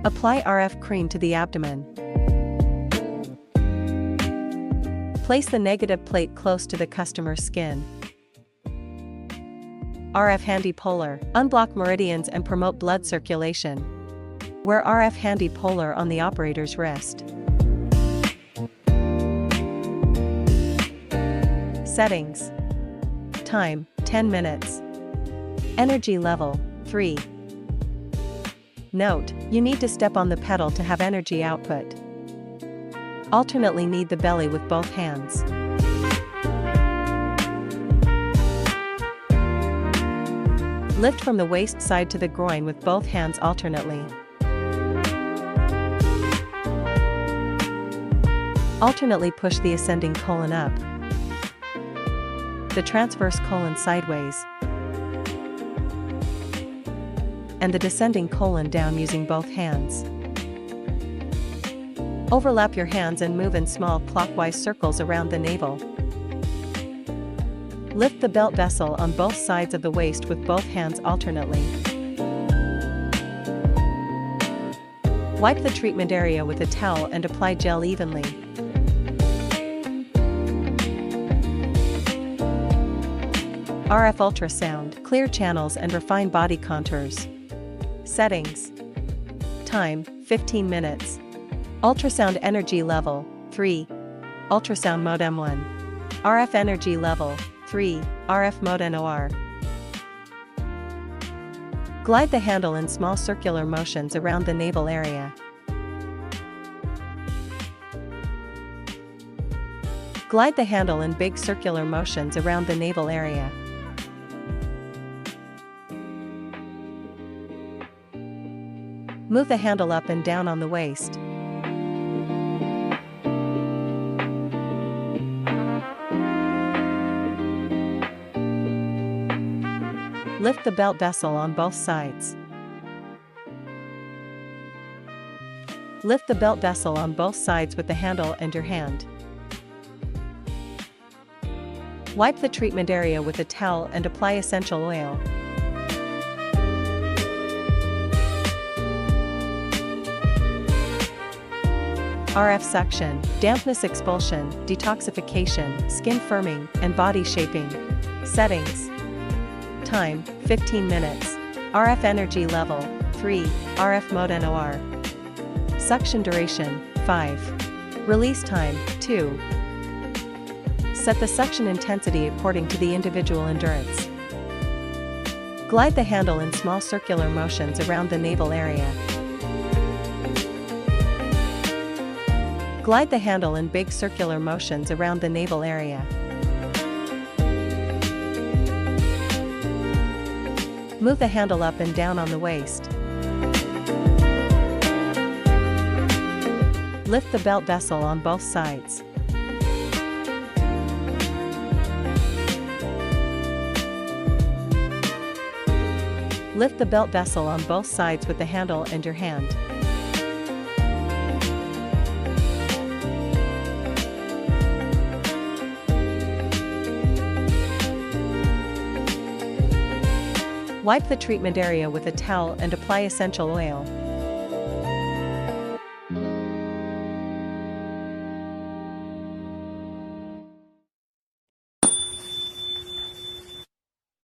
Apply RF cream to the abdomen. Place the negative plate close to the customer's skin. RF Handy Polar. Unblock meridians and promote blood circulation. Wear RF Handy Polar on the operator's wrist. Settings. Time, 10 minutes. Energy level, 3. Note, you need to step on the pedal to have energy output. Alternately knead the belly with both hands. Lift from the waist side to the groin with both hands alternately. Alternately push the ascending colon up, the transverse colon sideways, and the descending colon down using both hands. Overlap your hands and move in small clockwise circles around the navel. Lift the belt vessel on both sides of the waist with both hands alternately. Wipe the treatment area with a towel and apply gel evenly. RF Ultrasound. Clear channels and refine body contours. Settings. Time, 15 minutes. Ultrasound energy level, 3. Ultrasound mode M1. RF energy level, 3. RF mode NOR. Glide the handle in small circular motions around the navel area. Glide the handle in big circular motions around the navel area. Move the handle up and down on the waist. Lift the belt vessel on both sides. Lift the belt vessel on both sides with the handle and your hand. Wipe the treatment area with a towel and apply essential oil. RF suction, dampness expulsion, detoxification, skin firming, and body shaping. Settings. Time, 15 minutes. RF energy level, 3. RF mode NOR. Suction duration, 5. Release time, 2. Set the suction intensity according to the individual endurance. Glide the handle in small circular motions around the navel area. Glide the handle in big circular motions around the navel area. Move the handle up and down on the waist. Lift the belt vessel on both sides. Lift the belt vessel on both sides with the handle and your hand. Wipe the treatment area with a towel and apply essential oil.